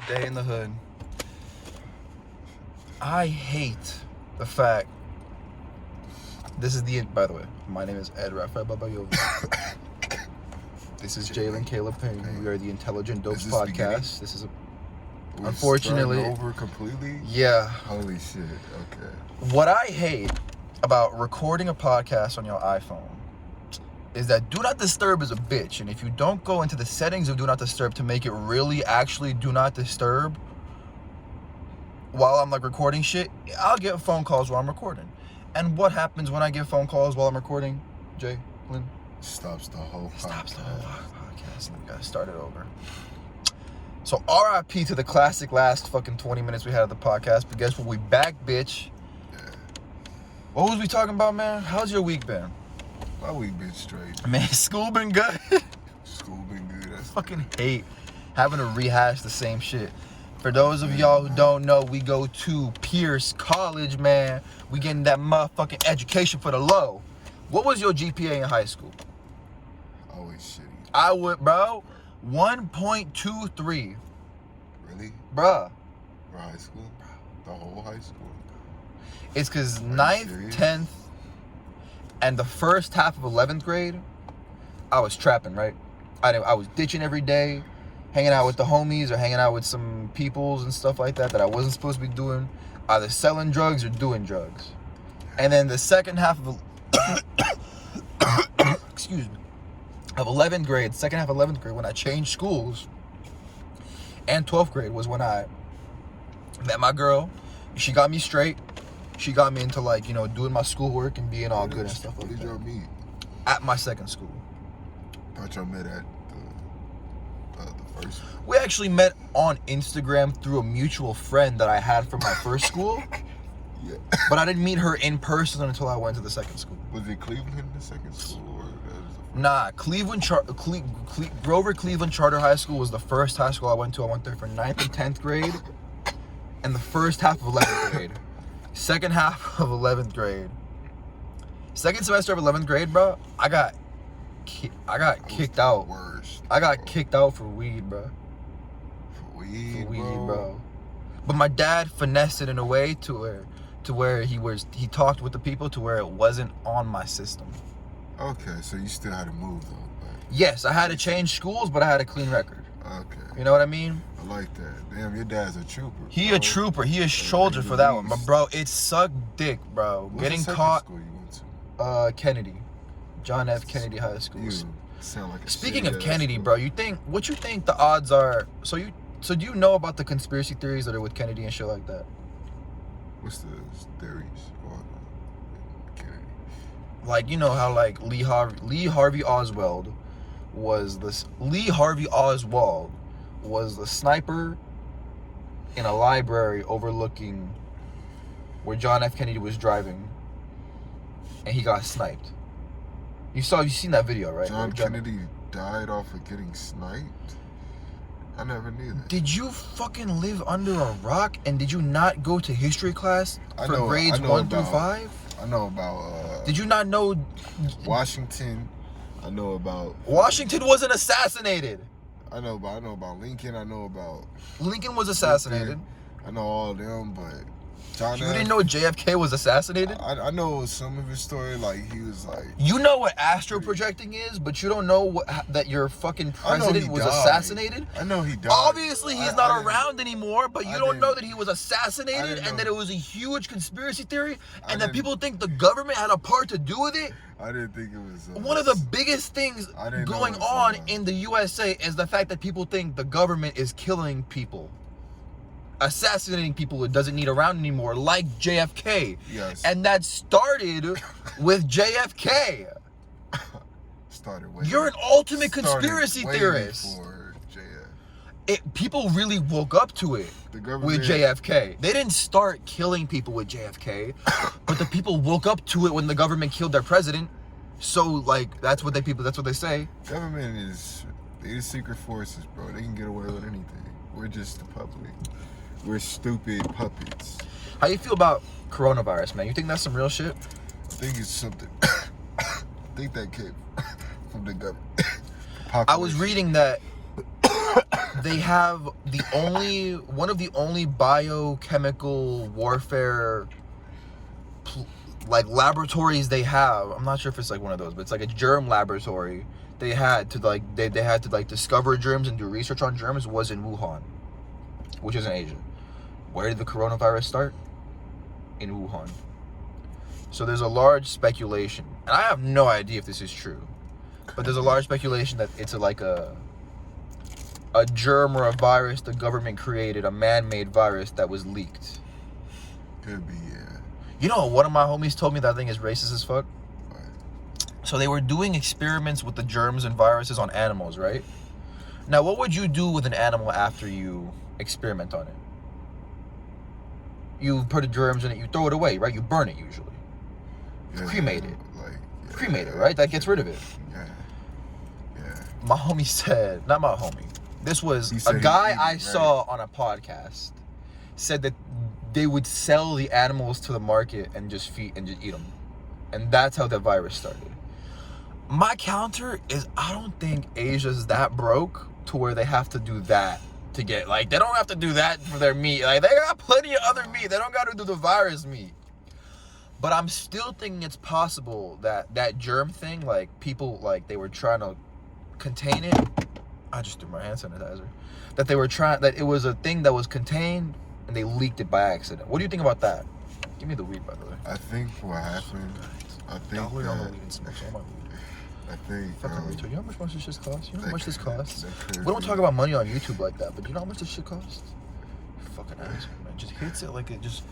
Day in the hood. I hate the fact. This is the. By the way, my name is Raphael Babayova. This is Jaylyn, Kaleb, Payne. We are the Intelligent Dopes Podcast. This is a. We're Unfortunately. over completely? Yeah. Holy shit. Okay. What I hate about recording a podcast on your iPhone is that Do Not Disturb is a bitch. And if you don't go into the settings of Do Not Disturb to make it really actually Do Not Disturb while I'm like recording shit, I'll get phone calls while I'm recording. And what happens when I get phone calls while I'm recording, Jaylyn? Stops the whole podcast. Stops the whole podcast. And we gotta start it over. So RIP to the classic last fucking 20 minutes we had of the podcast. But guess what? We back, bitch. Yeah. What was we talking about, man? How's your week been? My week been straight. Man, school been good. School been good. That's Fucking hate having to rehash the same shit. For those of y'all who don't know, we go to Pierce College, man. We getting that motherfucking education for the low. What was your GPA in high school? always shitty. I would, bro. 1.23. Really? Bruh. For high school? The whole high school? It's because 9th, 10th, and the first half of 11th grade, I was trapping, right? I was ditching every day, hanging out with the homies or hanging out with some peoples and stuff like that I wasn't supposed to be doing, either selling drugs or doing drugs. And then the second half of excuse me, of 11th grade, second half of 11th grade, when I changed schools, and 12th grade was when I met my girl. She got me straight. She got me into, like, you know, doing my schoolwork and being all good and stuff like that. Where did y'all meet? At my second school. Thought y'all met at the first one. We actually met on Instagram through a mutual friend that I had from my first school. Yeah. But I didn't meet her in person until I went to the second school. Was it Cleveland, the second school, or Nah, Grover Cleveland Charter High School was the first high school I went to. I went there for 9th and 10th grade and the first half of 11th grade. Second half of 11th grade. Second semester of 11th grade, bro, I got kicked out. Worst, I got kicked out for weed, bro. For weed, bro. But my dad finessed it in a way to where he talked with the people to where it wasn't on my system. Okay, so you still had to move though. But... Yes, I had to change schools, but I had a clean record. Okay. You know what I mean? I like that. Damn, your dad's a trooper. He a trooper. He a soldier for that one. But bro, it sucked dick, bro. What's Getting the caught. School you went to? Kennedy, John F. Kennedy High School. You sound like a Speaking of shitty-ass Kennedy, school. bro, what you think the odds are? So do you know about the conspiracy theories that are with Kennedy and shit like that? What's the theories on Kennedy? Like, you know how like Lee Harvey Oswald was the sniper in a library overlooking where John F. Kennedy was driving, and he got sniped. You've seen that video, right? John Kennedy died off of getting sniped? I never knew that. Did you fucking live under a rock, and did you not go to history class for grades 1 through 5? I know about... Did you not know... Washington. I know about... Washington wasn't assassinated. I know about Lincoln. I know about... Lincoln was assassinated. I know all of them, but... John You didn't know JFK was assassinated? I know some of his story, like, he was like... You know what astro projecting is, but you don't know that your fucking president was assassinated? I know he died. Obviously, he's not around anymore, but you don't know that he was assassinated and that it was a huge conspiracy theory and that people think the government had a part to do with it? I didn't think it was... One of the biggest things going on in the USA is the fact that people think the government is killing people. Assassinating people it doesn't need around anymore, like JFK. Yes. And that started with JFK. You're an ultimate conspiracy theorist. People really woke up to it with JFK. They didn't start killing people with JFK, but the people woke up to it when the government killed their president. So, like, that's what they say. Government they're secret forces, bro. They can get away with anything. We're just the public. We're stupid puppets. How you feel about coronavirus, man? You think that's some real shit? I think it's something. I think that came from the government. I was reading that they have one of the only biochemical warfare like laboratories they have. I'm not sure if it's like one of those, but it's like a germ laboratory. They had to discover germs and do research on germs was in Wuhan, which is in Asia. Where did the coronavirus start? In Wuhan. So there's a large speculation, and I have no idea if this is true, but there's a large speculation that it's a germ or a virus the government created, a man-made virus that was leaked. Could be, yeah. You know, one of my homies told me that thing is racist as fuck. Right. So they were doing experiments with the germs and viruses on animals, right? Now, what would you do with an animal after you experiment on it? You put the germs in it, you throw it away, right? You burn it usually. Yeah, Cremate it. Yeah, Cremate it, right? That gets rid of it. Yeah. Yeah. My homie said, not my homie, this was a guy I saw on a podcast, said that they would sell the animals to the market and just eat them. And that's how the virus started. My counter is I don't think Asia's that broke to where they have to do that to get, like, they don't have to do that for their meat. Like, they got plenty of other meat. They don't got to do the virus meat. But I'm still thinking it's possible that that germ thing, like, people, like, they were trying to contain it. I just threw my hand sanitizer. That it was a thing that was contained and they leaked it by accident. What do you think about that? Give me the weed, by the way. I think what happened, I think on the weed and smoke all my weed. I think, you know how much this shit costs? You know how much this costs? we We don't talk about money on YouTube like that, but you know how much this shit costs? You fucking asshole, man. Just hits it like it just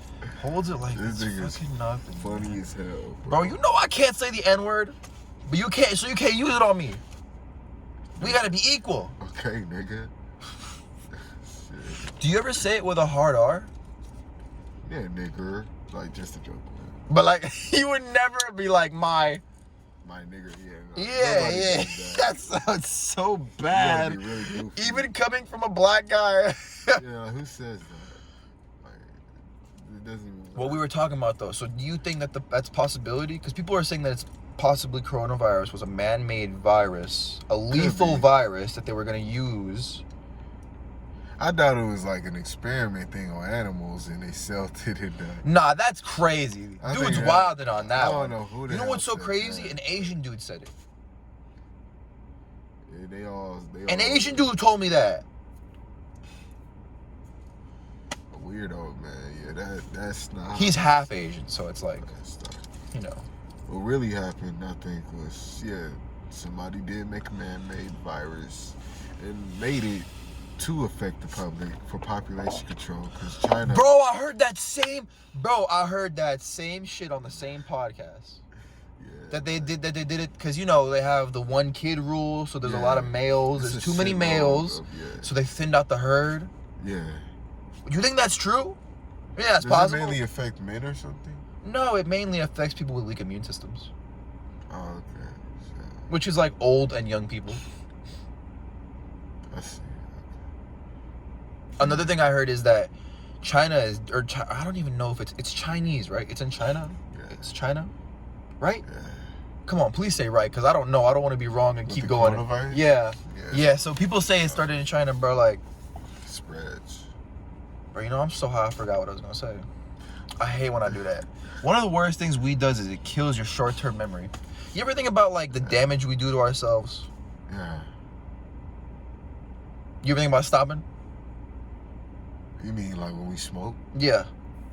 holds it like This it's thing is fucking nothing. funny Man. as hell, Bro, you know I can't say the N-word, but you can't, so you can't use it on me. We gotta be equal. Okay, nigga. Do you ever say it with a hard R? Yeah, nigga. Like, just a joke, man. But like, you would never be like my nigga, yeah. Yeah. That sounds so bad. Really goofy. Even coming from a black guy. Yeah, who says that? Like, it doesn't even. What we were talking about though. So do you think that that's a possibility? Because people are saying that it's possibly coronavirus was a man-made virus, a lethal virus that they were going to use. I thought it was like an experiment thing on animals and they sold it in the... Nah, that's crazy. Dude's wilding on that one. I don't know who You know what's so crazy? That. An Asian dude said it. Yeah, they all An Asian dude told me that. A weirdo, man. Yeah, that's not... He's half Asian, so it's like, you know. What really happened, I think, was, somebody did make a man-made virus and made it to affect the public for population control, because China... Bro, I heard that same shit on the same podcast. Yeah. That they did it because, you know, they have the one kid rule, so there's a lot of males. There's too many males, so they thinned out the herd. Yeah. Do you think that's true? Yeah, that's possible. Does it mainly affect men or something? No, it mainly affects people with weak immune systems. Oh, okay. So, which is like old and young people. I see. Another thing I heard is that China is, I don't even know if it's Chinese, right? It's in China? Yeah. It's China? Right? Yeah. Come on, please say right, because I don't know. I don't want to be wrong and With keep the going. Coronavirus? Yeah, so people say it started in China, bro, like... Spreads. Bro, you know, I'm so high, I forgot what I was going to say. I hate when I do that. One of the worst things weed does is it kills your short-term memory. You ever think about, like, the damage we do to ourselves? Yeah. You ever think about stopping? You mean like when we smoke? Yeah.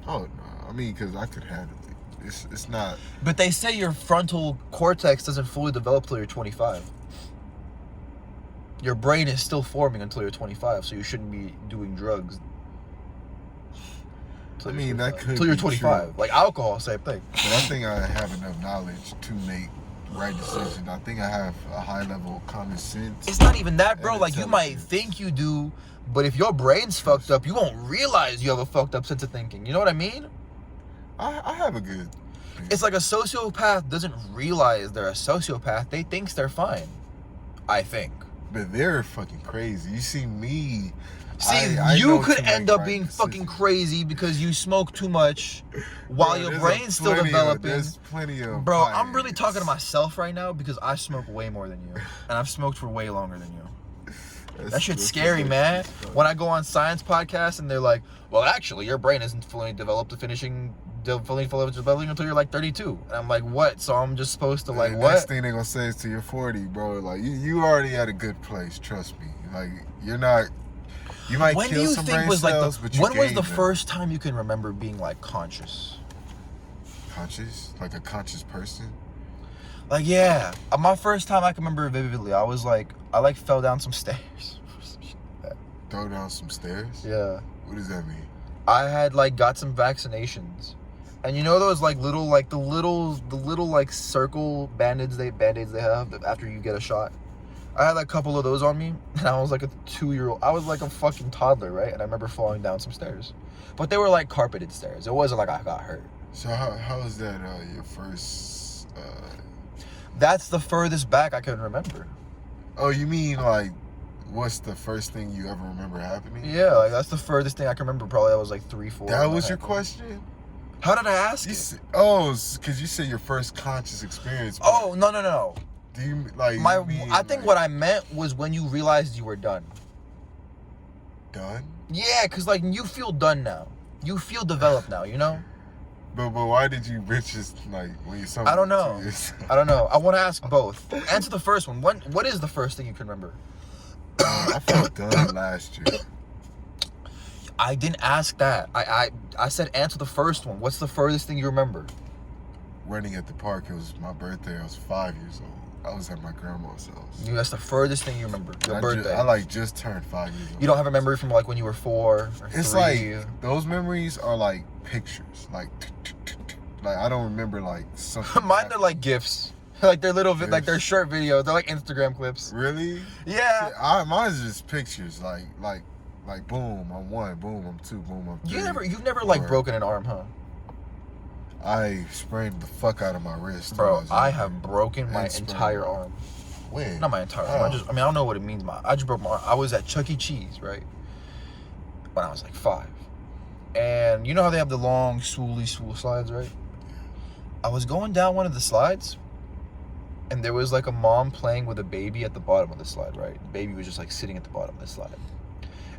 Oh, no. I mean, because I could handle it. It's not... But they say your frontal cortex doesn't fully develop till you're 25. Your brain is still forming until you're 25, so you shouldn't be doing drugs. I mean, that could until you're be 25. true. Like alcohol, same thing. But I think I have enough knowledge to make right decisions. I think I have a high level of common sense. It's not even that, bro. Like, you might intelligence. think you do, but if your brain's fucked up, you won't realize you have a fucked up sense of thinking. You know what I mean? I have a good... It's like a sociopath doesn't realize they're a sociopath. They think they're fine. I think. But they're fucking crazy. You see me... See, I you know could to end make up right being decisions. fucking crazy because you smoke too much while your brain's still developing. There's plenty of... Bro, I'm really talking to myself right now because I smoke way more than you. And I've smoked for way longer than you. That shit's scary, man. When I go on science podcasts and they're like, well, actually, your brain isn't fully developed to fully developing until you're like 32. And I'm like, what? So I'm just supposed to like, the what? Next thing they're gonna say is to you're 40, bro. Like you already at a good place. Trust me. Like you're not. You might When do kill you some think brain was like cells, but you when was gain the them. first time you can remember being like conscious? Conscious, like a conscious person. Like, yeah, my first time I can remember vividly, I fell down some stairs. Throw down some stairs. Yeah. What does that mean? I had like got some vaccinations, and you know those like little like circle band-aids they have after you get a shot. I had like a couple of those on me, and I was like a 2-year-old. I was like a fucking toddler, right? And I remember falling down some stairs, but they were like carpeted stairs. It wasn't like I got hurt. So how is that your first? That's the furthest back I can remember. Oh, you mean like, what's the first thing you ever remember happening? Yeah, like that's the furthest thing I can remember. Probably I was like 3, 4. That was your question? How did I ask You it? because you said your first conscious experience. Oh, no. Do you like? I think what I meant was when you realized you were done. Done? Yeah, because like you feel done now. You feel developed now, you know? But why did you bitches like when you saw? I don't know. I don't know. I want to ask both. Answer the first one. What is the first thing you can remember? I felt done last year. I didn't ask that. I said answer the first one. What's the furthest thing you remember? Running at the park. It was my birthday. I was 5 years old. I was at my grandma's house. That's the furthest thing you remember. Your birthday. I just turned 5 years old. You don't have a memory from like when you were 4 or 3? It's like those memories are like pictures. Like I don't remember like something. Mine are like GIFs. Like they're little, like they're short videos. They're like Instagram clips. Really? Yeah. Mine's just pictures. Like boom, I'm 1. Boom, I'm 2. Boom, I'm 3. You've never like broken an arm, huh? I sprained the fuck out of my wrist. Bro, I have broken my entire arm. When? Not my entire arm. I don't know what it means. I just broke my arm. I was at Chuck E. Cheese, right? When I was like 5. And you know how they have the long, swool slides, right? I was going down one of the slides, and there was like a mom playing with a baby at the bottom of the slide, right? The baby was just like sitting at the bottom of the slide.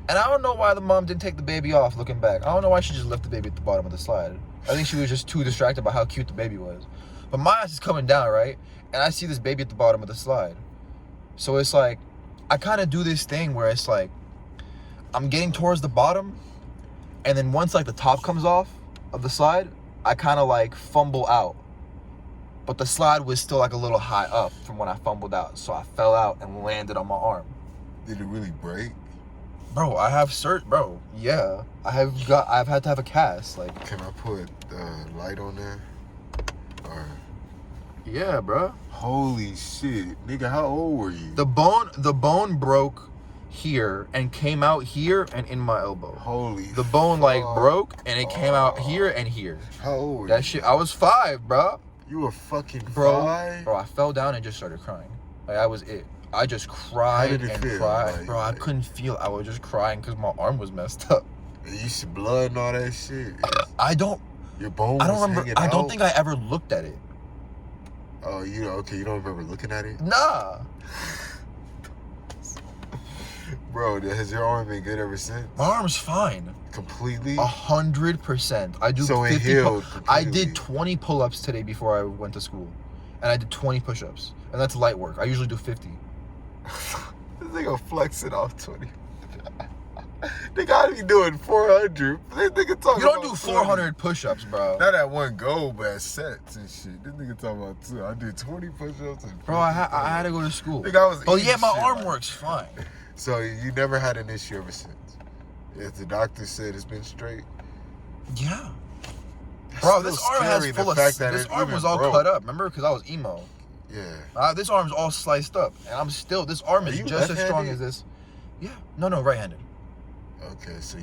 And I don't know why the mom didn't take the baby off looking back. I don't know why she just left the baby at the bottom of the slide. I think she was just too distracted by how cute the baby was. But my ass is coming down, right? And I see this baby at the bottom of the slide. So it's like, I kind of do this thing where it's like, I'm getting towards the bottom, and then once like the top comes off of the slide, I kind of like fumble out. But the slide was still like a little high up from when I fumbled out. So I fell out and landed on my arm. Did it really break? Bro, bro, yeah. I've had to have a cast. Like, can I put light on there? Or yeah, bro. Holy shit. Nigga, how old were you? The bone broke here and came out here and in my elbow. Holy The bone like broke and it came out here and here. How old were you? That shit, I was 5, bro. You were fucking 5? Bro, I fell down and just started crying. Like, that was it. I just cried and feel? cried. Like, bro, I couldn't feel. I was just crying because my arm was messed up. You see blood and all that shit. Your bone I don't was remember. hanging I don't out? think I ever looked at it. Oh, okay, you don't remember looking at it? Nah. Bro, has your arm been good ever since? My arm's fine. Completely? 100%. I do So it 50 healed I completely. did 20 pull-ups today before I went to school. And I did 20 push-ups. And that's light work. I usually do 50. This nigga flexing off 20. They gotta be doing 400. This nigga talking You don't about do 20. 400 push-ups, bro. Not at one go, but at sets and shit. This nigga talking about 2. I did 20 push-ups and Bro, I had to go to school. Nigga, I was Oh eating yeah, my shit, arm like- works fine. So you never had an issue ever since? If the doctor said it's been straight? Yeah. Bro, Still this arm has scary, full the of. fact that This it arm even was all broke. cut up. Remember, because I was emo. Yeah. This arm's all sliced up, and I'm still. This arm Are is you just as strong left-handed? as this. Yeah. No, right-handed. Okay, so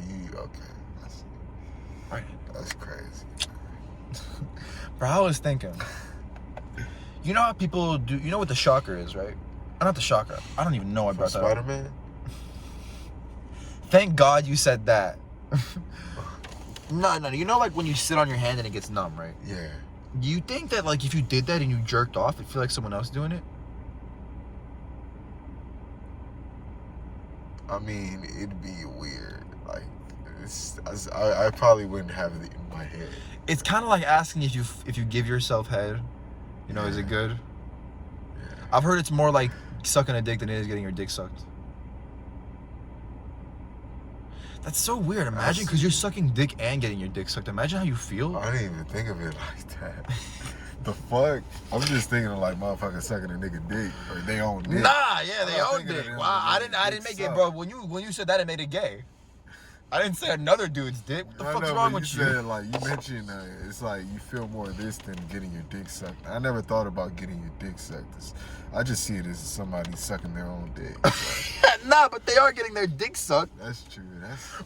Right-handed. that's crazy. Bro, I was thinking. You know how people do? You know what the shocker is, right? Not the shocker. I don't even know I brought that up. Spider-Man? Thank God you said that. No. You know, like when you sit on your hand and it gets numb, right? Yeah. Do you think that, like, if you did that and you jerked off, it'd feel like someone else doing it? I mean, it'd be weird. Like, I probably wouldn't have it in my head. It's kind of like asking if you give yourself head. You know, is it good? Yeah. I've heard it's more like sucking a dick than it is getting your dick sucked. That's so weird. Imagine, because you're sucking dick and getting your dick sucked. Imagine how you feel. I didn't even think of it like that. The fuck? I'm just thinking of like motherfuckers sucking a nigga dick or they own dick. Nah, yeah, they own dick. Wow, I didn't make it, bro. When you said that, it made it gay. I didn't say another dude's dick. What the fuck's wrong with you? Said, like, you mentioned it's like you feel more of this than getting your dick sucked. I never thought about getting your dick sucked. I just see it as somebody sucking their own dick. Nah, but they are getting their dick sucked. That's true.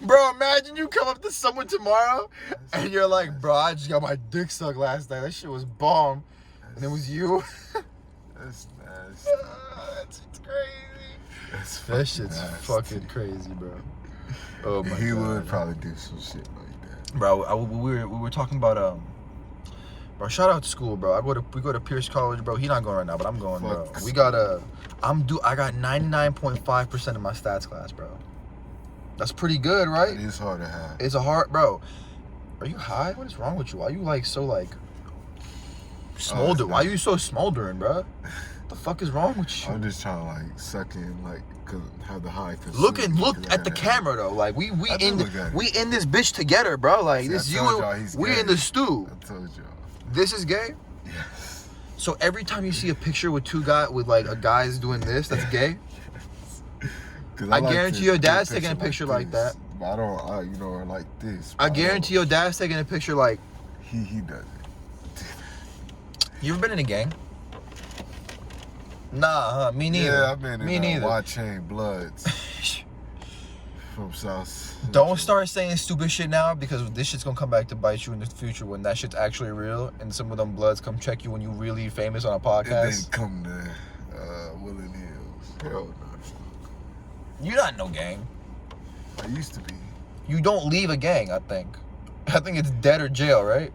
Bro, imagine you come up to someone tomorrow and you're like, bro, I just got my dick sucked last night. That shit was bomb. And it was you. That's nasty. That's crazy. That shit's fucking crazy, bro. Oh my God. He would probably do some shit like that. Bro, we were talking about bro, shout out to school, bro. We go to Pierce College, bro. He not going right now, but I'm going, bro. We got I got 99.5% of my stats class, bro. That's pretty good, right? It is hard to have. It's a hard, bro. Are you high? What is wrong with you? Why you like so like smolder? Why you so smoldering, bro? What the fuck is wrong with you? I'm just trying to like suck in, like, have the high. Look at the camera though. Like we in this bitch together, bro. Like this you and we in the stew. I told y'all. This is gay? Yes. So every time you see a picture with like a guy's doing this, that's gay? I guarantee your dad's taking a picture like that. But I don't, or like this. I guarantee your dad's taking a picture like... He does it. You ever been in a gang? Nah, huh? Me neither. Yeah, I've been Me in neither. Watch Chain Bloods. From South. Don't start saying stupid shit now, because this shit's gonna come back to bite you in the future when that shit's actually real and some of them bloods come check you when you really famous on a podcast. And then come to Willing Hills. Hell no. You're not in no gang. I used to be. You don't leave a gang, I think. I think it's dead or jail, right?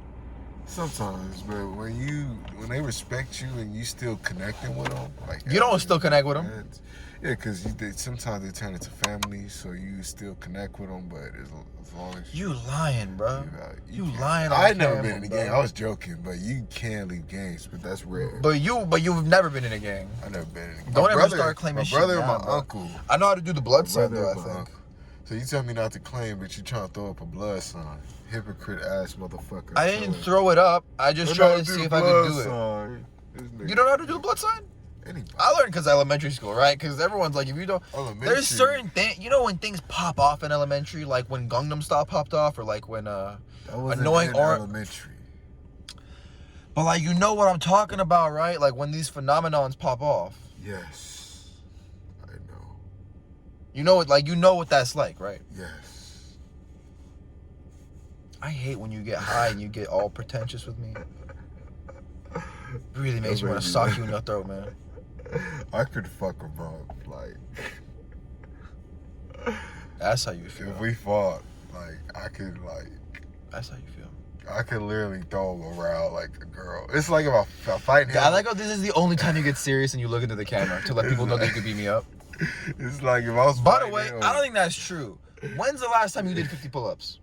Sometimes, but when they respect you and you still connecting with them, like you don't still connect with them. Yeah, because sometimes they turn into family, so you still connect with them. But as long as you lying, bro. You lying. I never been in a gang. I was joking, but you can leave gangs, but that's rare. But you've never been in a gang. I never been in a gang. Don't ever start claiming shit. My brother now, and my bro. uncle. I know how to do the blood sign though. I think. Uncle. So you tell me not to claim, but you trying to throw up a blood sign. Hypocrite ass motherfucker. I didn't throw it up. I just tried to see if I could do it. You don't know how to do the blood sign? Anybody. I learned because elementary school, right? Because everyone's like, if you don't, there's certain things. You know when things pop off in elementary, like when Gangnam Style popped off, or like when annoying elementary. But like you know what I'm talking about, right? Like when these phenomenons pop off. Yes, I know. You know it, like you know what that's like, right? Yes. I hate when you get high and you get all pretentious with me. It really makes me want to sock you in your throat, man. I could fuck him up, like. That's how you feel. If we fought, like, I could, like. That's how you feel. I could literally throw him around like a girl. It's like if I fight him. I like how this is the only time you get serious and you look into the camera to let people know that you could beat me up. It's like if I was. By the way, I don't think that's true. When's the last time you did 50 pull-ups?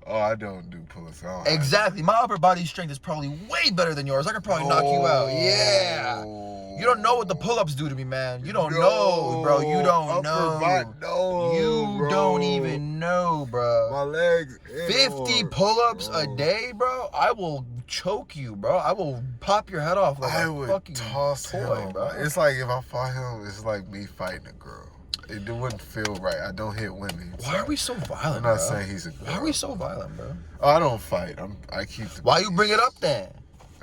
Oh, I don't do pull-ups. Exactly. My upper body strength is probably way better than yours. I could probably knock you out. Yeah. You don't know what the pull-ups do to me, man. You don't know, bro. You don't know. You don't even know, bro. My legs. 50 pull-ups a day, bro. I will choke you, bro. I will pop your head off like a fucking toy, him, bro. It's like if I fight him, it's like me fighting a girl. It wouldn't feel right. I don't hit women. Why are we so violent, I'm not saying he's a girl. Why are we so violent, bro? Oh, I don't fight. I keep the Why you bring it up then?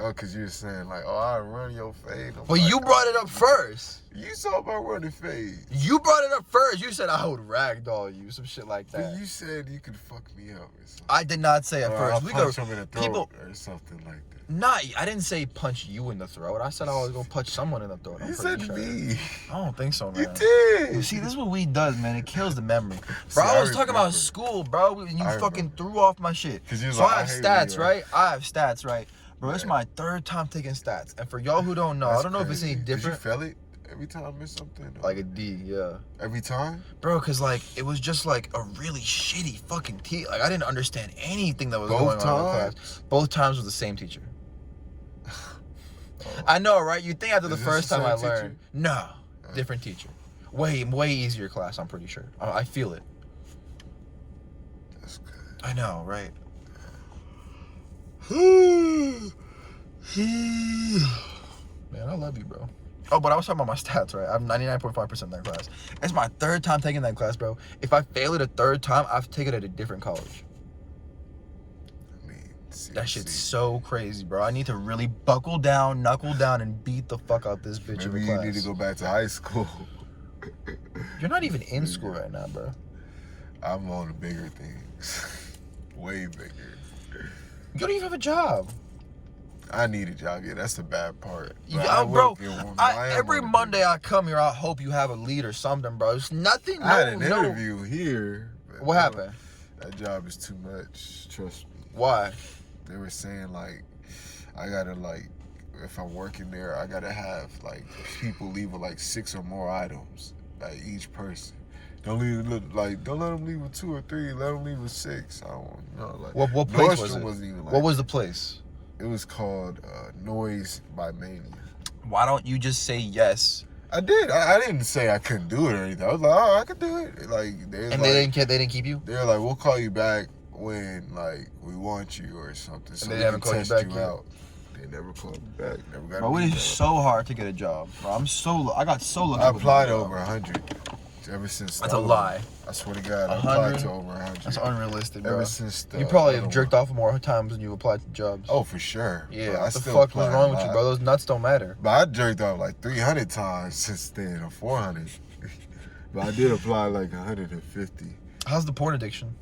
Oh, because you're saying like, oh, I run your fade. But like, you brought it up first. You saw about running fade. You brought it up first. You said I would ragdoll you, some shit like that. But you said you could fuck me up or something. I did not say it first. We punch him in the throat or something like that. Nah, I didn't say punch you in the throat. I said I was gonna punch someone in the throat. You said me. I don't think so, man. You did. You see, this is what weed does, man. It kills the memory. Bro, I was talking about school, bro, and you fucking threw off my shit. So I have stats, right? I have stats, right? Bro, it's my third time taking stats. And for y'all who don't know, I don't know if it's any different. Did you fail it? every time I missed something? Like a D, yeah. Every time? Bro, because, like, it was just, like, a really shitty fucking teacher. Like, I didn't understand anything that was going on in the class. Both times was the same teacher. I know, right? You think after the first time I learned. No, different teacher. Way easier class, I'm pretty sure. I feel it. That's good. I know, right? Man, I love you, bro. Oh, but I was talking about my stats, right? I'm 99.5% in that class. It's my third time taking that class, bro. If I fail it a third time, I've taken it at a different college. That shit's so crazy, bro. I need to really buckle down, knuckle down, and beat the fuck out this bitch in the class. Maybe you need to go back to high school. You're not even in school right now, bro. I'm on the bigger things. Way bigger. You don't even have a job. I need a job. Yeah, that's the bad part. Bro, every Monday I come here, I hope you have a lead or something, bro. It's nothing. I had an interview here. What happened? That job is too much. Trust me. Why? They were saying, like, I gotta, like, if I'm working there, I gotta have, like, people leave with, like, 6 or more items, like, each person. Don't let them leave with 2 or 3. Let them leave with 6. I don't know. Like, what place was it? Wasn't even like what was the place? It was called Noise by Mania. Why don't you just say yes? I did. I didn't say I couldn't do it or anything. I was like, oh, I could do it. Like, they didn't keep you? They were like, we'll call you back when, like, we want you or something. So they haven't called you back yet? They never called me back. Never got bro, it is so hard to get a job. Bro, I got so lucky. I applied over 100 ever since. That's a lie. I swear to God, I applied to over 100. That's unrealistic, bro. Ever since you probably have jerked off more times than you applied to jobs. Oh, for sure. Yeah, what the fuck was wrong with you, bro? Those nuts don't matter. But I jerked off like 300 times since then, or 400. But I did apply like 150. How's the porn addiction?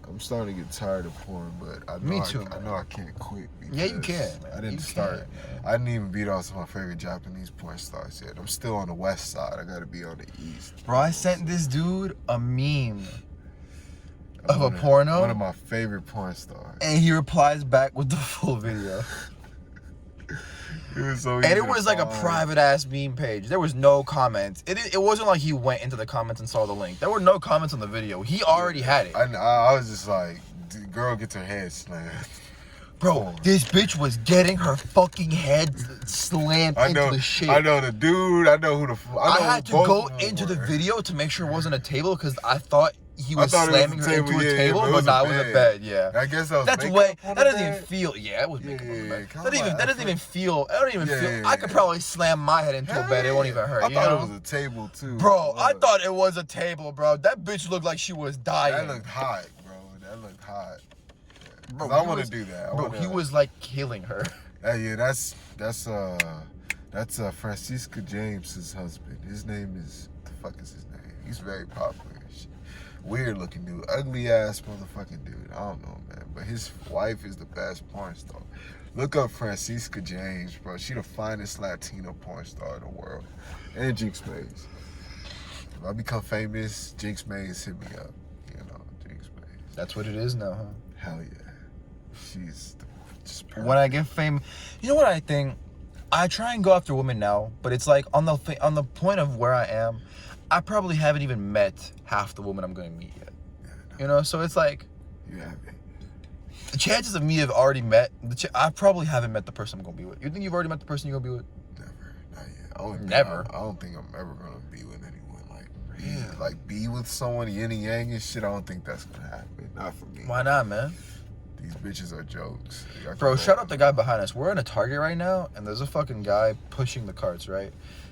I'm starting to get tired of porn, but I know I can't quit. Yeah, you can, man. I didn't start. I didn't even beat off to my favorite Japanese porn stars yet. I'm still on the west side. I gotta be on the east. Bro, I sent this dude a meme of a porno. One of my favorite porn stars. And he replies back with the full video. It was so easy. And it was like a private ass meme page. There was no comments. It wasn't like he went into the comments and saw the link. There were no comments on the video. He already had it. I was just like, the girl gets her head slammed. Bro, this bitch was getting her fucking head slammed into the shit. I know the dude. I know who the. I had to go into the video to make sure it wasn't a table because I thought he was slamming her into a table, but no, it was a bed. Yeah, I guess that's way. That doesn't even feel. Yeah, it was makeup on the bed. That doesn't even feel. I don't even feel. I could probably slam my head into a bed. It won't even hurt. I thought it was a table too. Bro, I thought it was a table, bro. That bitch looked like she was dying. That looked hot, bro. That looked hot. Bro, I want to do that. Bro, he was like killing her. Yeah, that's Francisca James's husband. His name is, what the fuck is his name? He's very popular. Weird looking dude, ugly ass motherfucking dude. I don't know, man, but his wife is the best porn star. Look up Francisca James, bro. She the finest Latino porn star in the world. And Jinx Maze. If I become famous, Jinx Maze hit me up. You know, Jinx Maze. That's what it is now, huh? Hell yeah. She's just perfect. When I get fame, you know what I think? I try and go after women now, but it's like on the point of where I am, I probably haven't even met half the women I'm going to meet yet. Yeah, no. You know, so it's like, you haven't. The chances of me have already met, I probably haven't met the person I'm going to be with. You think you've already met the person you're going to be with? Never, not yet. Never? I don't think I'm ever going to be with anyone. Like be with someone yin and yang and shit. I don't think that's going to happen. Not for me. Why not, man? These bitches are jokes. Bro, shout out the guy behind us. We're in a Target right now, and there's a fucking guy pushing the carts, right?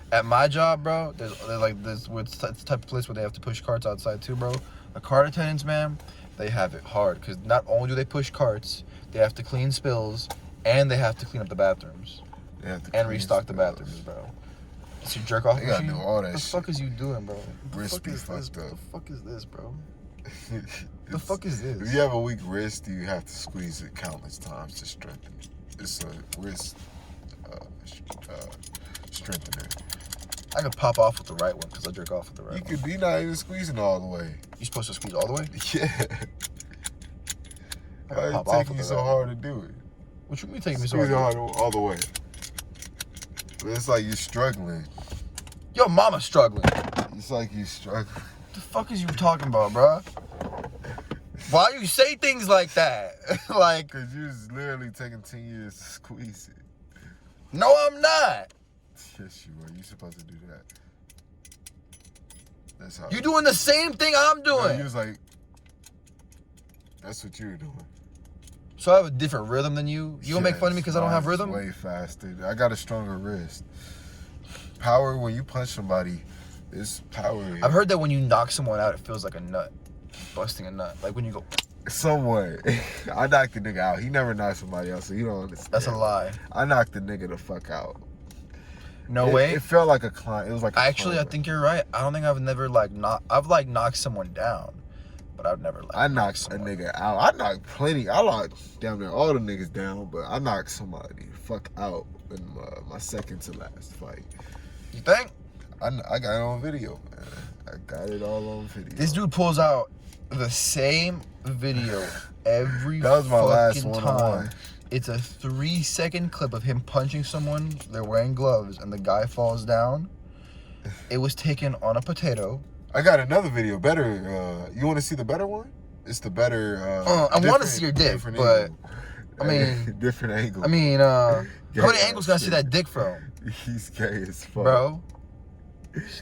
At my job, bro, there's the type of place where they have to push carts outside too, bro. The cart attendants, man, they have it hard because not only do they push carts, they have to clean spills and they have to clean up the bathrooms and restock the bathrooms, bro. So you jerk off. They gotta do all that shit. What the fuck is you doing, bro? Wrist be fucked up. What the fuck is this, bro? The fuck is this? If you have a weak wrist, you have to squeeze it countless times to strengthen it. It's a wrist strengthener. I could pop off with the right one because I jerk off with the right one. You could be not even squeezing all the way. You supposed to squeeze all the way? Yeah. Why is it taking you so hard to do it? What you mean taking me so hard? Squeeze all the way. It's like you're struggling. Your mama's struggling. It's like you're struggling. What the fuck is you talking about, bro? Why you say things like that? Like, Cause you're just literally taking 10 years to squeeze it. no, I'm not. Yes, you are. You're supposed to do that. That's how. You doing the same thing I'm No, doing. you was like, that's what you were doing. So I have a different rhythm than you. You gonna make fun of me because I don't have Mine's rhythm? Way faster. I got a stronger wrist. Power when you punch somebody, it's power. I've heard that when you knock someone out, it feels like a nut. Busting a nut. Like when you go. Somewhat. I knocked the nigga out. He never knocked somebody else, so you don't understand. That's a lie. I knocked the nigga the fuck out. No way. It felt like a climb. It was like a Actually, I climb. think you're right. I don't think I've never I've knocked someone down, but I've never I knocked a nigga out. I knocked plenty. I knocked damn near all the niggas down, but I knocked somebody the fuck out in my second to last fight. You think? I got it on video, man. I got it all on video. This dude pulls out the same video every That was my last fucking one-on-one. time. It's a 3-second clip of him punching someone. They're wearing gloves, and the guy falls down. It was taken on a potato. I got another video, better. You want to see the better one? It's the better. I want to see your dick, different but angle. I mean, different angle. how many angles can I see that dick from, He's gay as fuck, bro?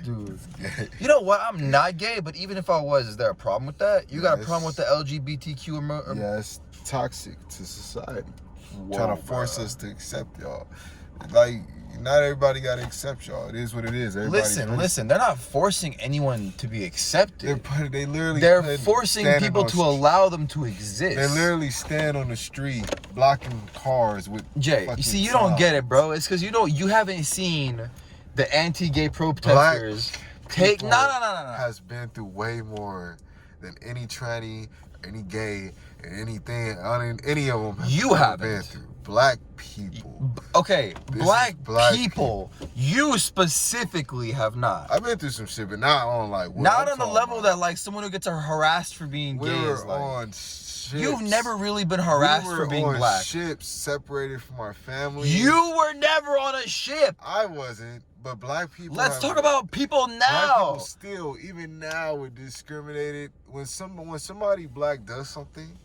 Dude, Gay. you know what? I'm not gay, but even if I was, is there a problem with that? You got a Yes. problem with the LGBTQ? Yeah, it's toxic to society. Whoa, Trying to force bro. us to accept y'all. Like, not everybody got to accept y'all. It is what it is. Everybody Listen. They're not forcing anyone to be accepted. They literally. They're forcing standing people on to allow them to exist. They literally stand on the street blocking cars with. Jay, you see, you don't get it, bro. It's because you haven't seen the anti-gay protesters take. No. Has been through way more than any tranny, any gay, and anything. Any of them. You haven't been through. Black people. Okay, This black is black people. You specifically have not. I've been through some shit, but not on like. what Not I'm on the talking level about. that like someone who gets harassed for being We gay were is like. on ships. You've never really been harassed we for were being on black. ships separated from our family. You were never on a ship. I wasn't, but black people. Let's have- talk about people Black now. people still, even now, we're discriminated. When somebody black does something,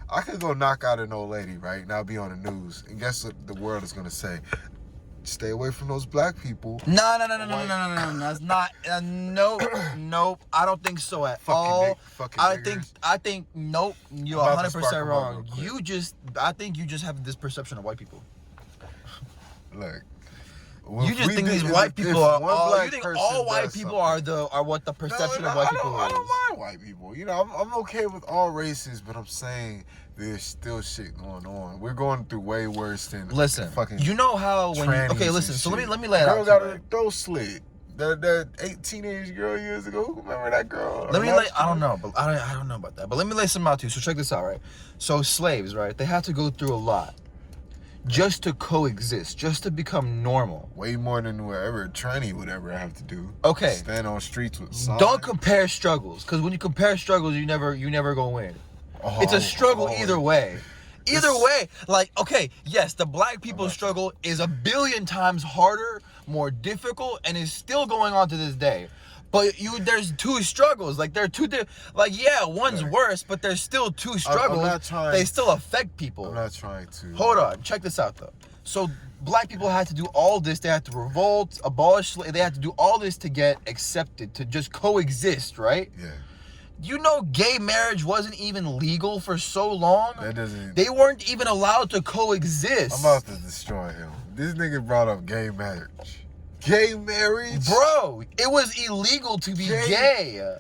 I could go knock out an old lady, right? And I'll be on the news. And guess what the world is gonna say? Stay away from those black people. No. That's not. Nope. I don't think so at all. Fucking I niggers. think. Nope. You're I'm about to 100% spark 'em up wrong. real quick. I think you just have this perception of white people. Look. You just think these white people are all. You think all white people are what the perception of white people I is. don't mind white people. You know, I'm okay with all races, but I'm saying there's still shit going on. We're going through way worse than Listen, fucking. you know how when trannies okay, and listen. So shit. let me lay it Girl out. got to you, her throat slit. That 18-year girl years ago. Remember that girl? Let me lay. I don't know, but I don't know about that. But let me lay some out to you. So check this out, right? So slaves, right? They had to go through a lot just to coexist, just to become normal. Way more than whatever a tranny would ever have to do. Okay. Stand on streets with signs. Don't compare struggles, because when you compare struggles, you never gonna win. Oh, It's a struggle oh. either way. Either It's- way, like, okay, yes, the black people's struggle is a billion times harder, more difficult, and is still going on to this day. But there's two struggles. Like, they're two, yeah, one's Right. worse, but there's still two struggles. not trying They to- still affect people. I'm not trying to. Hold on, check this out though. So black people had to do all this. They had to revolt, abolish. They had to do all this to get accepted, to just coexist, right? Yeah. You know, gay marriage wasn't even legal for so long. That doesn't. They weren't even allowed to coexist. I'm about to destroy him. This nigga brought up gay marriage. Gay marriage? Bro, it was illegal to be gay.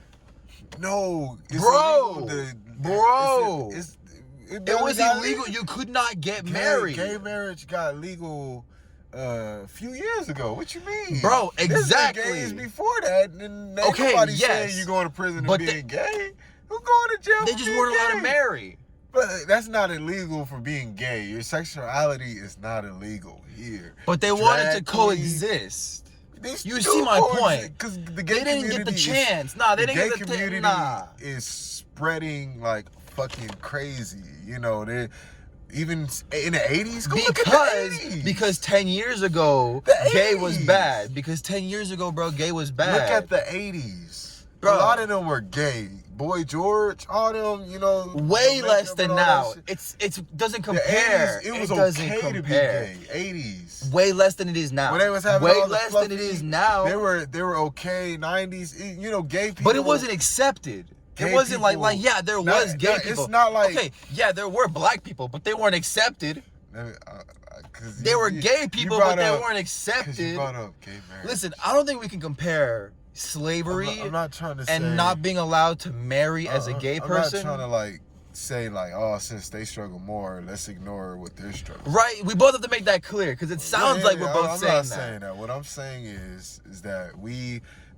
No. It's Bro. illegal to- Bro. It It was got illegal. legal. You could not get married. Gay marriage got legal a few years ago. What you mean? Bro, There's been exactly. gays before that, and ain't Okay, nobody yes. saying you going to prison But and being gay. Who going to jail? They for just being weren't allowed to gay? marry. But that's not illegal for being gay. Your sexuality is not illegal here. But they wanted to Drag coexist. queens, You still see my coexist, point. 'cause the They gay didn't get the community is- chance. Nah, they the didn't gay get the community Nah. is spreading like fucking crazy. You know, Even in the 80s? Go look at the 80s. Because 10 years ago, gay was bad. Because 10 years ago, bro, gay was bad. Look at the 80s. Bro. A lot of them were gay. Boy George, all them, you know. Way less than now. It doesn't compare. The 80s, it was doesn't okay compare. to be gay. 80s. Way less than it is now. When they was having way all the less fluffy, than it is now. They were okay. 90s, you know, gay people. But it wasn't accepted. It wasn't people, like yeah, there was gay people. It's not like okay, yeah, there were black people, but they weren't accepted. They were gay people, but they weren't accepted. You brought up gay marriage. Listen, I don't think we can compare slavery I'm not trying to say, and not being allowed to marry as a gay person. I'm not trying to say oh, since they struggle more, let's ignore what they're struggling. Right, we both have to make that clear because it sounds like we're both saying that. I'm not saying that. What I'm saying is that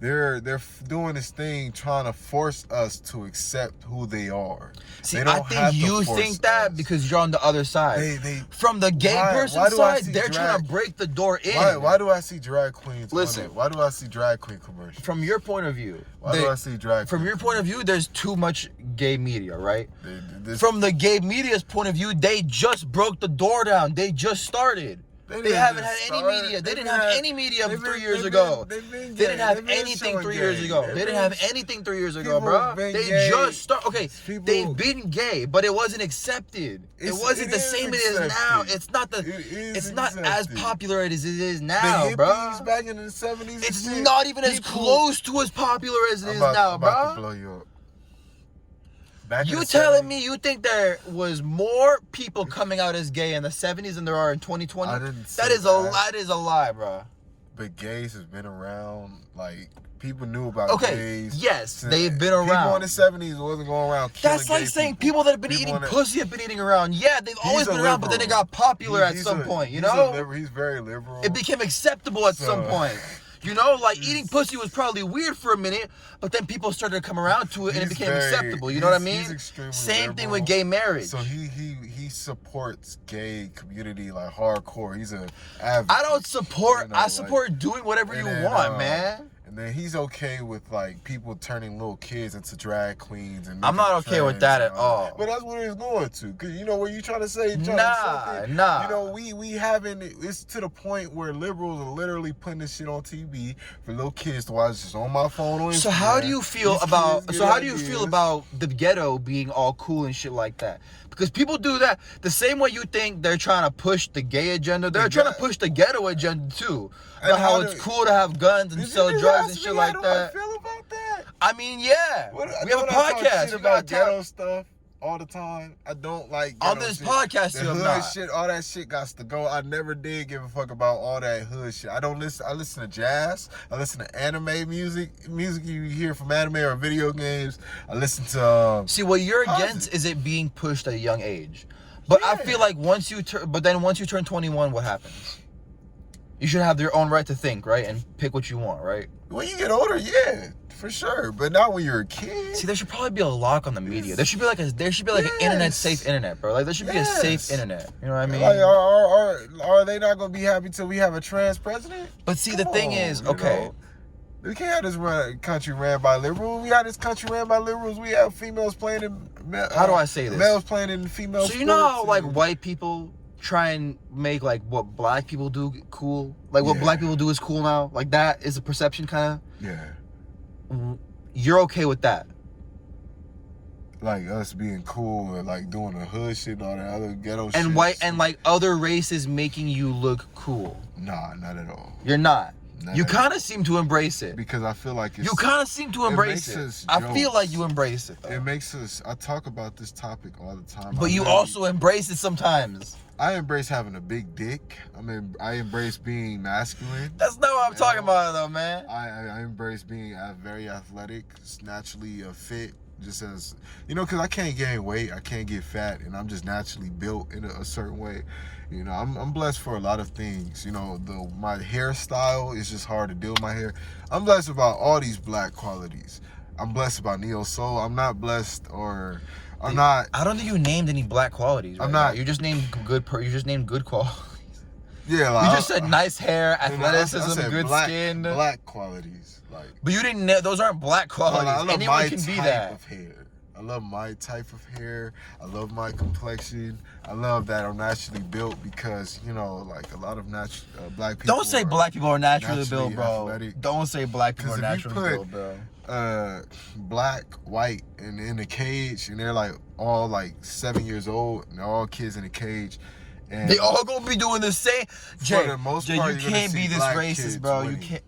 they're doing this thing trying to force us to accept who they are. See, I think you think that because you're on the other side. From the gay person side, they're trying to break the door in. Why do I see drag queens? Listen, why do I see drag queen commercials? From your point of view, why do I see drag? From your point of view, there's too much gay media, right? From the gay media's point of view, they just broke the door down. They just started. They haven't had any media. They didn't have any media 3 years ago. They didn't have anything 3 years ago. They didn't have anything 3 years ago, bro. They just started. Okay, they've been gay, but it wasn't accepted. It wasn't the same as it is now. It's not the. It's not as popular as it is now, bro. Back in the 70s. It's not even as close to as popular as it is now, bro. I'm about to blow you up. You telling me you think there was more people coming out as gay in the 70s than there are in 2020? I didn't say that is a lie, bro. But gays has been around. Like, people knew about gays. Yes, they've been around. People in the 70s wasn't going around killing That's like saying people that have been eating pussy have been eating around. Yeah, they've always been around, but then it got popular at some point, you know? He's very liberal. It became acceptable at some point. You know, like eating pussy was probably weird for a minute, but then people started to come around to it and it became acceptable. You know what I mean? Same thing with gay marriage. So he supports gay community like hardcore. He's an advocate. I don't support. You know, I support doing whatever you want, man. And then he's okay with like people turning little kids into drag queens. And I'm not okay with that at all. But that's what he's going to. Cause you know what you trying to say? Nah. You know we haven't. It's to the point where liberals are literally putting this shit on TV for little kids to watch. Just on my phone on Instagram. So how do you feel about? So how do you feel about the ghetto being all cool and shit like that? Because people do that the same way you think they're trying to push the gay agenda. They're trying to push the ghetto agenda too. About how it's cool to have guns and sell drugs and shit like that. How do I feel about that? I mean, yeah. We have a podcast. You got ghetto stuff all the time. I don't like ghetto on this shit. podcast. The hood shit, all that shit got to go. I never did give a fuck about all that hood shit. I don't listen. I listen to jazz. I listen to anime music you hear from anime or video games. I listen to. See, what you're against is it being pushed at a young age. But I feel like once you turn 21, what happens? You should have your own right to think, right, and pick what you want, right? When you get older, yeah. For sure, but not when you're a kid. See, there should probably be a lock on the media. There should be like an internet safe internet, bro. Like there should be a safe internet. You know what I mean? Like, are they not gonna be happy till we have a trans president? But see, the thing is, okay. We can't have this country ran by liberals. We have this country ran by liberals. We have females playing in. How do I say this? Males playing in female. So you know how like white people try and make like what black people do cool, like what black people do is cool now. Like that is a perception, kind of. Yeah. You're okay with that? Like us being cool and like doing the hood shit and all that other ghetto shit. And white and like other races making you look cool. Nah, not at all. You're not. You kind of seem to embrace it. Because I feel like you kind of seem to embrace it. I feel like you embrace it, though. It makes us. I talk about this topic all the time. But you also embrace it sometimes. I embrace having a big dick. I embrace being masculine. That's not what I'm talking about, though, man. I embrace being very athletic, naturally fit. Just as you know, because I can't gain weight, I can't get fat, and I'm just naturally built in a certain way. You know, I'm blessed for a lot of things. You know, my hairstyle is just hard to deal with my hair. I'm blessed about all these black qualities. I'm blessed about neo soul. I'm not blessed or I'm not. I don't think you named any black qualities. Right I'm not. Now. You just named good. You just named good qualities. Yeah, like, you just said nice hair, athleticism, good skin. Black qualities, like. But you didn't. Those aren't black qualities. Anyone can be that. Of hair. I love my type of hair. I love my complexion. I love that I'm naturally built because, you know, like a lot of black people. Don't say black people are naturally built, bro. Athletic. Don't say black people are 'Cause if you naturally put, built, bro. Black, white, and in a cage, and they're like all like 7 years old, and they're all kids in a cage. And They all gonna be doing the same. Jay, the most Jay, part, you you're gonna can't be see this black racist, kids bro. winning. You can't.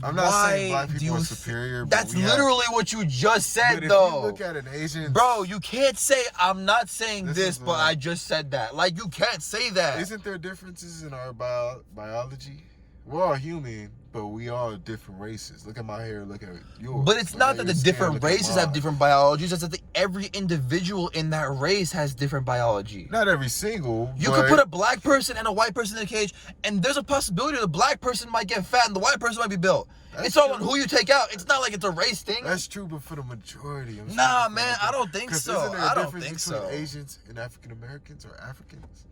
I'm not saying black Why do people are you superior. That's but we literally what you just said, but if though. you look at an Asian, Bro, you can't say I'm not saying this, but what- I just said that. Like, you can't say that. Isn't there differences in our biology? We're all human, but we all different races. Look at my hair, look at yours. But it's Look not at that your the skin, different look at races have mine. different biologies. It's that every individual in that race has different biology. Not every single. You could put a black person and a white person in a cage, and there's a possibility the black person might get fat and the white person might be built. It's all on who you take out. It's not like it's a race thing. That's true, but for the majority. Nah, man, I don't think 'Cause so. Isn't there a I don't difference think between so. Asians and African Americans or Africans?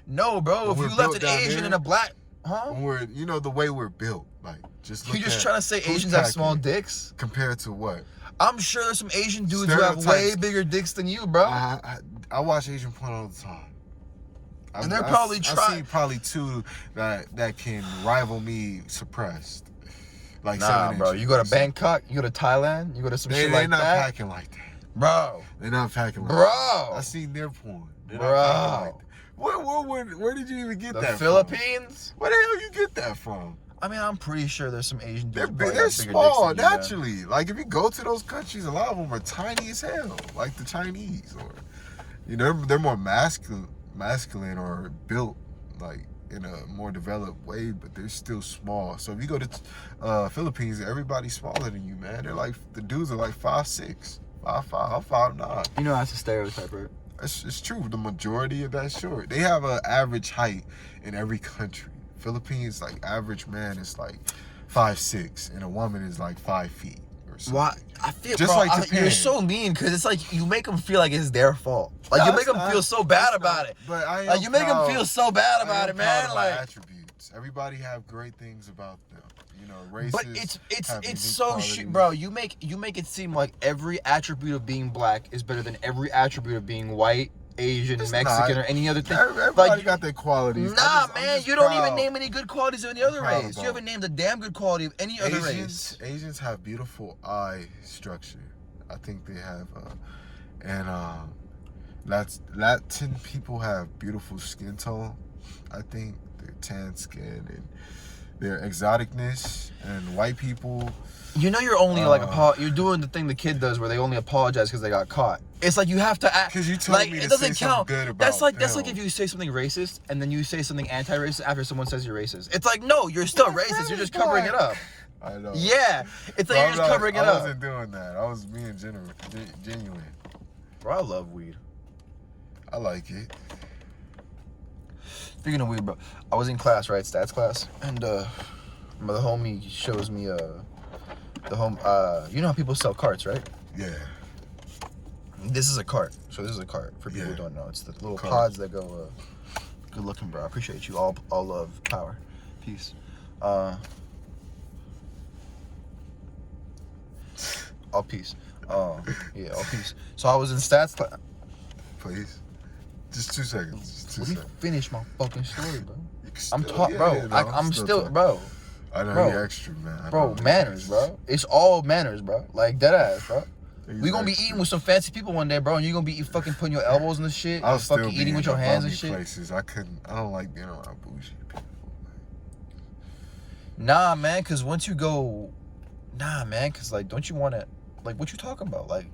No, bro. If When you we're left built an down Asian here, and a black, huh? When we're, you know, the way we're built, like just look You just at trying to say who's Asians have small packing dicks? compared to what? I'm sure there's some Asian dudes who have way Stereotypes. bigger dicks than you, bro. I watch Asian porn all the time. And they're probably I've trying. seen probably two that can rival me suppressed. Like Nah, 7 bro. inches. You go to Bangkok, you go to Thailand, you go to some shit They're like not that, packing like that. bro. They're not packing like Bro. that. I seen their porn. They're Bro. not packing like that. Where did you even get The that Philippines? from? Where the hell you get that from? I mean, I'm pretty sure there's some Asian dudes. They're who probably they're got bigger small dicks than you, man. naturally. Like if you go to those countries, a lot of them are tiny as hell, like the Chinese, or you know they're more masculine or built like in a more developed way, but they're still small. So if you go to Philippines, everybody's smaller than you, man. They're like the dudes are like 5'6", 5'5". I'm 5'9". You know that's a stereotype, right? It's true. The majority of that short. They have an average height in every country. Philippines, like average man is like 5'6", and a woman is like 5 feet or something. Why? I feel Just bro, like Japan. you're so mean because it's like you make them feel like it's their fault. Like No, you make it's them not. feel so bad It's about not. it. But I am Like you make them proud- feel so bad I about am it, proud man. of my Like, attributes. Everybody have great things about them. You know, races. but have it's unique so shit, qualities. bro. You make it seem like every attribute of being black is better than every attribute of being white, Asian, It's Mexican, not. or any other thing. Everybody Like, got their qualities. nah, I'm man, just you don't proud. even name any good qualities of any other proud race. You about haven't named a damn good quality of any other race. Asians have beautiful eye structure. I think they have, Latin people have beautiful skin tone. I think their tan skin and their exoticness, and white people. You know you're only you're doing the thing the kid does where they only apologize because they got caught. It's like you have to act. Because you told like me it to doesn't say count. something good about That's like them. if you say something racist and then you say something anti-racist after someone says you're racist. It's like no, you're still racist. You're just covering it up. I know. Yeah, it's like But you're just covering it I up. wasn't doing that. I was being genuine. Bro, I love weed. I like it. Speaking of weed, bro, I was in class, right, stats class, and the homie shows me you know how people sell carts, right? Yeah. This is a cart. So this is a cart for people who Yeah. don't know. It's the little Cart. pods that go. Good looking, bro. I appreciate you. All love, power, peace. All peace. Yeah, all peace. So I was in stats class. Please. Just 2 seconds. Just 2 Let me seconds. finish my fucking story, bro. You can I'm still- taught, yeah, bro. yeah, no, I'm still, talking. bro. I know bro. you're extra, man. I Bro, know. manners, bro. It's all manners, bro. Like dead ass, bro. He's We gonna be extra. eating with some fancy people one day, bro, and you gonna be fucking putting your elbows in the shit, I'll and still fucking be eating with in your the hands and bummy shit. places. I don't like being around bougie people. Nah, man, cause once you go, cause like, don't you want to, like, what you talking about? Like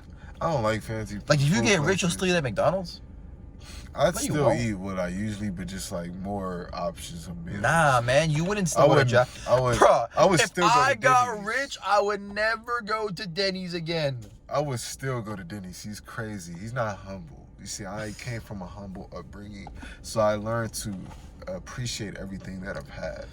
I don't like fancy. if you food get rich, you'll places. still eat at McDonald's. I'd No, you still won't. eat what I usually, but just like more options of meals. Nah, man, you wouldn't I still want a would. job. I would. Bro, I would if still go I to got Denny's. rich, I would never go to Denny's again. I would still go to Denny's. He's crazy. He's not humble. You see, I came from a humble upbringing, so I learned to appreciate everything that I've had.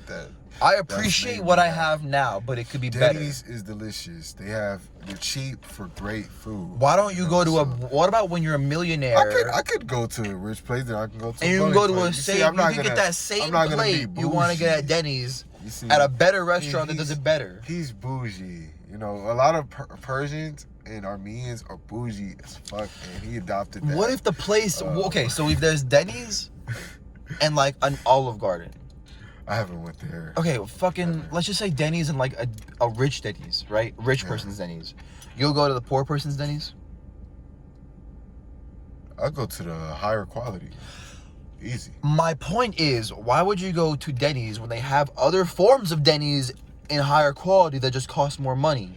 I appreciate made what me I happy. have now, but it could be better. Denny's is delicious. They're cheap for great food. Why don't you go to So, what about when you're a millionaire? I could go to a rich place, then I can go to and a you can bunny go to a place. You see, same, I'm not you can gonna- get that I'm same not gonna plate be you want to get bougie. at Denny's You see, at a better restaurant that he's- does it better. He's bougie. You know, a lot of Persians and Armenians are bougie as fuck, and he adopted that. What if the place... okay, so if there's Denny's and, like, an Olive Garden. I haven't went there. Okay, fucking... Let's just say Denny's and, like, a rich Denny's, right? Rich person's Denny's. You'll go to the poor person's Denny's? I'll go to the higher quality. Easy. My point is, why would you go to Denny's when they have other forms of Denny's in higher quality that just cost more money?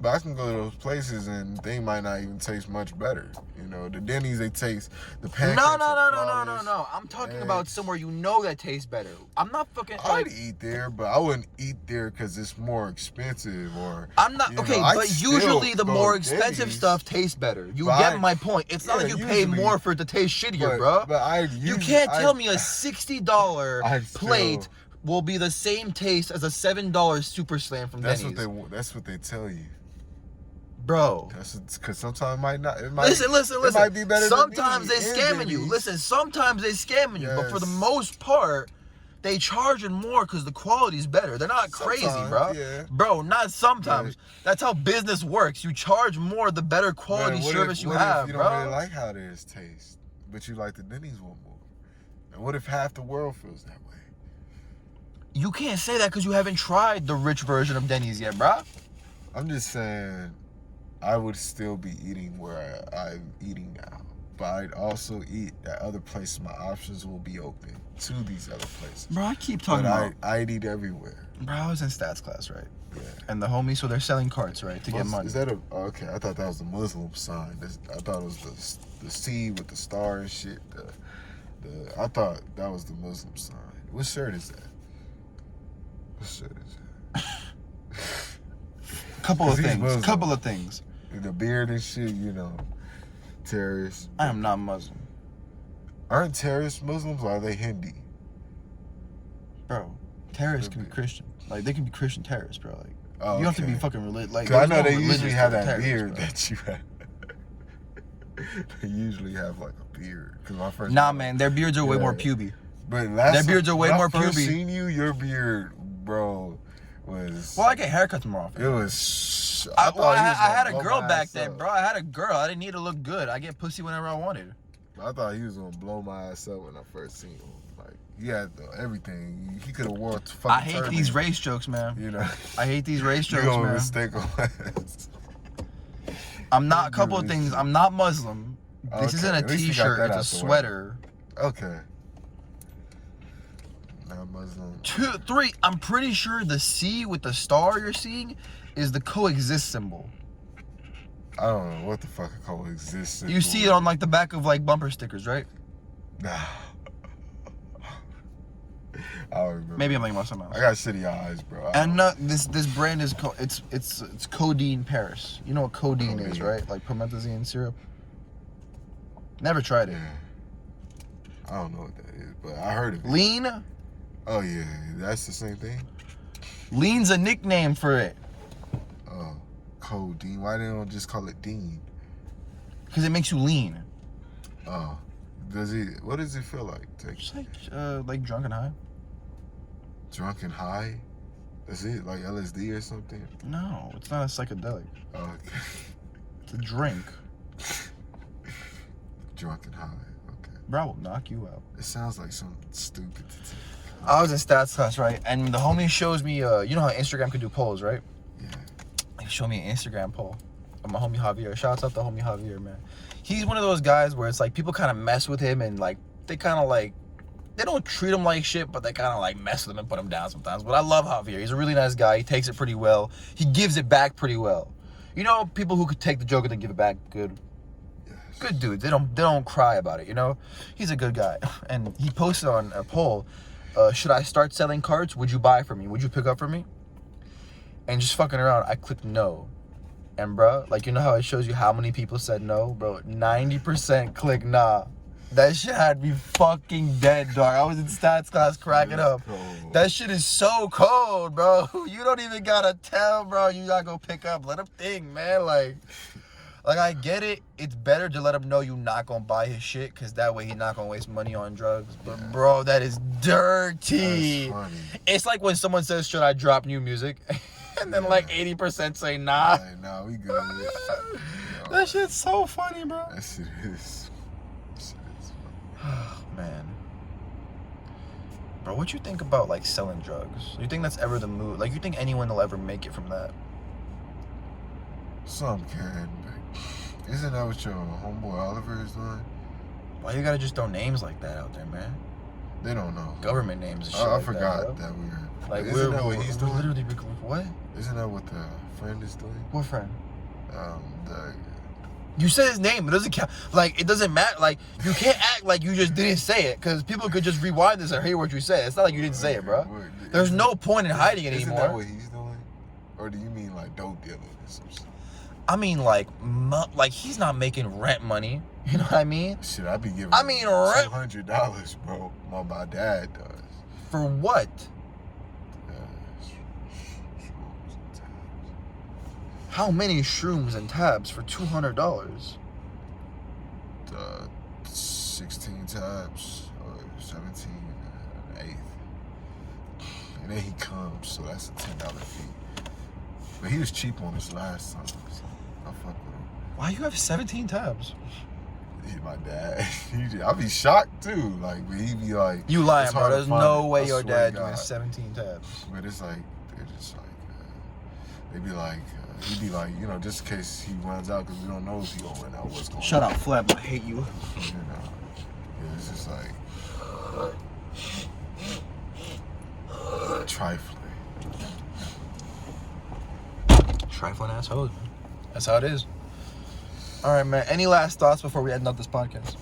But I can go to those places and they might not even taste much better. You know, the Denny's, they taste the pancakes. No. I'm talking about somewhere you know that tastes better. I'm not fucking. I'd eat there, but I wouldn't eat there because it's more expensive or. I'm not okay, but usually the more expensive stuff tastes better. You get my point. It's not like you pay more for it to taste shittier, bro. But you can't tell me a $60 plate will be the same taste as a $7 Super Slam from Denny's. That's what they tell you. Bro, because sometimes it might not. It might, listen. It might be better. Sometimes they're scamming you. Listen, sometimes they're scamming you, but for the most part, they charging more because the quality's better. They're not crazy, bro. Yeah. Bro, not sometimes. That's how business works. You charge more the better quality service you have, if you bro. don't really like how theirs taste, but you like the Denny's one more? And what if half the world feels that way? You can't say that because you haven't tried the rich version of Denny's yet, bro. I'm just saying. I would still be eating where I'm eating now. But I'd also eat at other places. My options will be open to these other places. Bro, I keep talking about... I'd eat everywhere. Bro, I was in stats class, right? Yeah. And the homies, so they're selling carts, right? To get money. Is that a... Okay, I thought that was the Muslim sign. I thought it was the C with the star and shit. I thought that was the Muslim sign. What shirt is that? Couple of things. The beard and shit, you know, terrorists. I am not Muslim. Aren't terrorists Muslims or are they Hindi? Bro, terrorists can be Christian. Like, they can be Christian terrorists, bro. Like, you don't have to be fucking religious. Like, I know they usually have that beard that you have. They usually have, like, a beard. Nah, man, their beards are way more puby. But their beards are way more puby. When I first seen you, your beard, bro, was... Well, I get haircuts more often. It was... I had a girl back then, bro. I had a girl. I didn't need to look good. I get pussy whenever I wanted. I thought he was gonna blow my ass up when I first seen him. Like, he had everything. He could have wore fucking I hate these race jokes, man. You know? I hate these race jokes, man. You're gonna mistake him. I'm not... A couple of things. I'm not Muslim. This isn't a t-shirt. It's a sweater. Okay. Not Muslim. 2, 3. I'm pretty sure the C with the star you're seeing is the coexist symbol. I don't know what the fuck a coexist symbol. You see it on like the back of like bumper stickers, right? Nah. I don't remember. Maybe I'm thinking about something else. I got shitty eyes, bro. And this brand is it's codeine Paris. You know what codeine is, right? Like promethazine syrup. Never tried it. Yeah. I don't know what that is, but I heard of it. Lean? Oh yeah, that's the same thing. Lean's a nickname for it. Oh, codeine. Why they don't just call it Dean? Because it makes you lean. Oh, what does it feel like? Just like drunk and high. Drunk and high? That's it? Like LSD or something? No, it's not a psychedelic. Oh, okay. It's a drink. Drunk and high. Okay. Bro, I will knock you out. It sounds like something stupid to take. I was in stats class, right? And the homie shows me, you know how Instagram can do polls, right? Yeah. He showed me an Instagram poll of my homie Javier. Shouts out to homie Javier, man. He's one of those guys where it's like people kind of mess with him and like they kind of like, they don't treat him like shit, but they kind of like mess with him and put him down sometimes. But I love Javier. He's a really nice guy. He takes it pretty well. He gives it back pretty well. You know, people who could take the joke and then give it back good. Good dudes. They don't cry about it, you know? He's a good guy. And he posted on a poll, should I start selling carts? Would you buy from me? Would you pick up from me? And just fucking around, I clicked no. And bro, like, you know how it shows you how many people said no? Bro, 90% click nah. That shit had me fucking dead, dog. I was in stats class cracking up. Cold. That shit is so cold, bro. You don't even gotta tell, bro. You gotta go pick up. Let him think, man. Like, I get it. It's better to let him know you're not gonna buy his shit, because that way he's not gonna waste money on drugs. But, bro, that is dirty. That's funny. It's like when someone says, should I drop new music? And then like 80% say nah. Like, nah, we good. That shit's so funny, bro. That shit is. That shit is funny. Oh, man. Bro, what you think about like selling drugs? You think that's ever the move? Like, you think anyone will ever make it from that? Some can, but isn't that what your homeboy Oliver is doing? Why you gotta just throw names like that out there, man? They don't know. Government names and shit. I like forgot that we were. like, isn't that what he's doing? Literally, what? Isn't that what the friend is doing? What friend? The. You said his name. It doesn't count. Like, it doesn't matter. Like, you can't act like you just didn't say it, because people could just rewind this and hear what you said. It's not like you didn't say it, bro. There's no point in hiding it anymore. Isn't that what he's doing? Or do you mean like dope dealing or some shit? I mean, like he's not making rent money. You know what I mean? Shit, I be giving. I mean, rent $200, bro. My dad does. For what? How many shrooms and tabs for $200? 16 tabs or 17 and an eighth. And then he comes, so that's a $10 fee. But he was cheap on this last time, so I fuck with him. Why you have 17 tabs? He's my dad. I be shocked too. Like, but he be like, you lying, bro. There's no way your dad doing doing 17 tabs. But it's like, they're just like, they be like, he'd be like, you know, just in case he runs out, because we don't know if he gonna run out, what's going on. Shut up, Fleb. I hate you. You know, yeah, it's just like trifling. Trifling assholes, man. That's how it is. All right, man. Any last thoughts before we end up this podcast?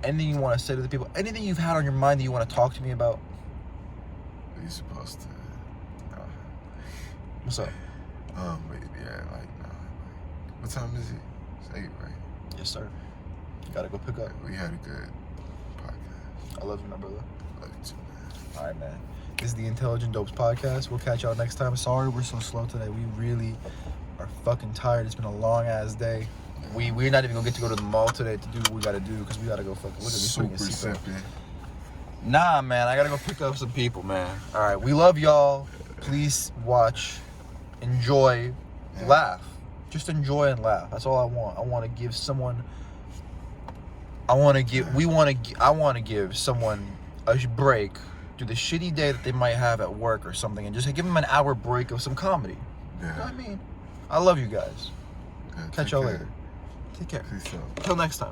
Anything you want to say to the people? Anything you've had on your mind that you want to talk to me about? Are you supposed to? What's up? But yeah, like, nah. Like, what time is it? It's 8, right? Yes, sir. Gotta go pick up. We had a good podcast. I love you, my brother. Love you too, man. All right, man. This is the Intelligent Dopes podcast. We'll catch y'all next time. Sorry we're so slow today. We really are fucking tired. It's been a long ass day. We're not even gonna get to go to the mall today to do what we gotta do, because we gotta go fucking look at these Super freaking seatbelts. sipping. Nah, man. I gotta go pick up some people, man. All right. We love y'all. Please watch, enjoy, laugh. Just enjoy and laugh. That's all I want. I want to give someone. I want to give someone a break through the shitty day that they might have at work or something, and just give them an hour break of some comedy. Yeah. You know what I mean? I love you guys. Yeah, Catch y'all later. Take care. Peace out. Until next time.